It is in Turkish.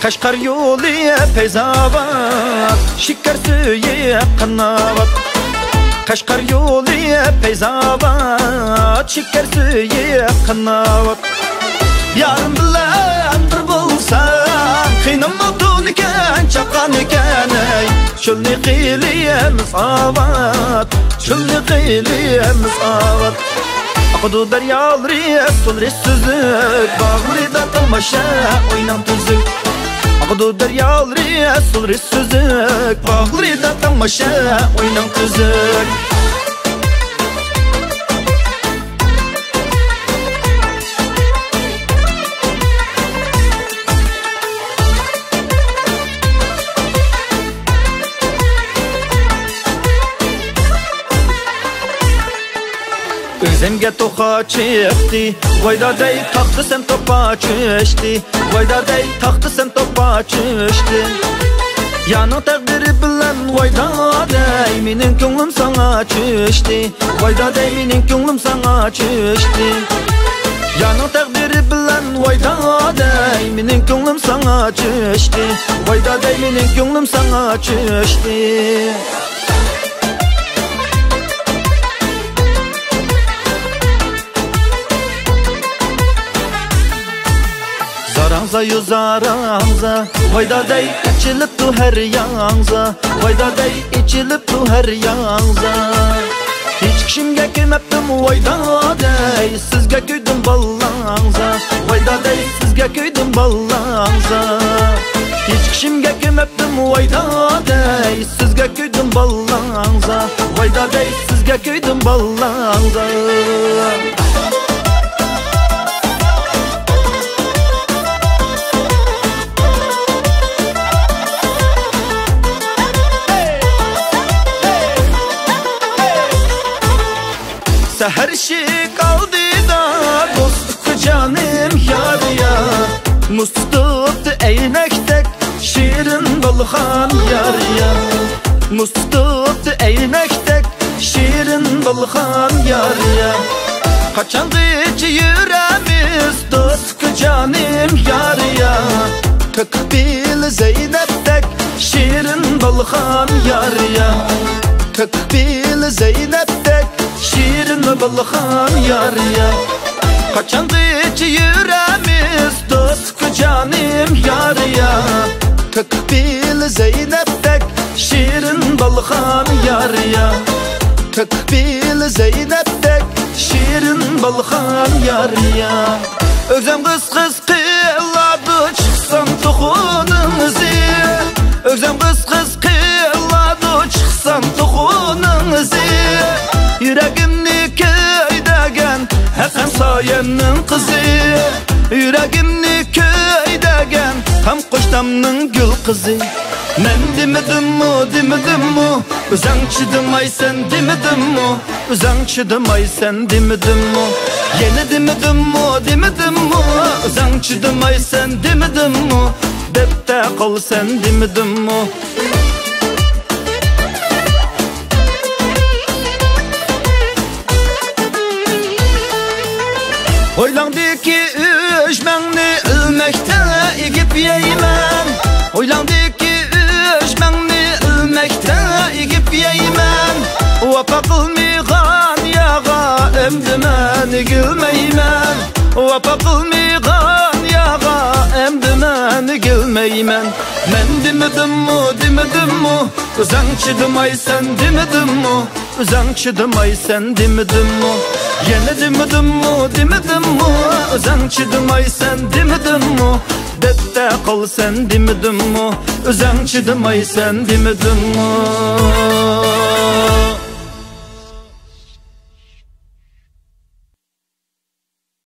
Kaşgar yolu peyzavat, şeker suyu kanavat. Kaşgar yolu peyzavat, şeker suyu kanavat. Yarım bilen bir bulsan, kıynım oldun iken, çakan iken. Şulni qiliyemiz avat, şulni qiliyemiz avat. Akıdu deryaları, sulri süzük, bağrıda tamaşa, oynan tüzük. Akıdu deryaları, sulri süzük, bağrıda tamaşa, oynan tüzük. Özemge toqa çıktı, vayda dey taktı sen topa çüştü. Vayda dey taktı sen topa çüştü. Yanın takdiri bilen vayda dey, menin könglim sana çüştü. Vayda dey menin könglim sana çüştü. Yanın takdiri bilen vayda dey, menin könglim sana çüştü. Vayda dey menin könglim sana çüştü. Zaranza yuzaranza, vayda dey içilip tu her yanza. Vayda dey içilip tu her yanza. Hiç kişimge kömeptim vayda dey, sizge köydüm ballanza. Vayda dey sizge köydüm ballanza. Hiç kişimge kömeptim vayda dey, sizge köydüm ballanza. Vayda dey sizge köydüm ballanza. Seher şık aldı da dostluk canım yar ya. Muz tuttu eynektek şirin balhan yar ya. Muz tuttu eynektek şirin balhan yar ya. Kaçandı içi yüreğimiz dostluk canım yar ya. Kıkbil Zeynep'tek şirin balhan yar ya. Kıkbil Zeynep'tek şirin balhan yar ya. Kaçandı içi yüreğimiz dostluk canım yar ya. Kıkbil Zeynep'tek şirin balhan yar ya. Kıkbil Zeynep'tek şirin balhan yar ya. Özem kız kız kıladı çıksam toxunumuzu. Özem kız kız kıladı çıksam toxunumuzu. Yüreğimni köydegen Hasan Sayen'nin kızı. Yüreğimni köydegen Tam koştamның gül kızı. Men demedim mu Özang çıdımay sen demedim mu Özang çıdımay sen demedim mu Yine demedim mu Özang çıdımay sen demedim mu Depte kal sen demedim mu Oylandı ki üşmenni ölmekte igip yeymen. Oylandı ki üşmenni ölmekte igip yeymen. Vapa kılmıgan yağa emdimen gülmeymen. Vapa kılmıgan yağa emdimen gülmeymen. Men demedim mu Özang çıdımay sen demedim mu Özang çıdımay sen demedim mu Yine demedim mu Özang çıdımay sen demedim mu Depte kal sen demedim mu Özang çıdımay sen demedim mu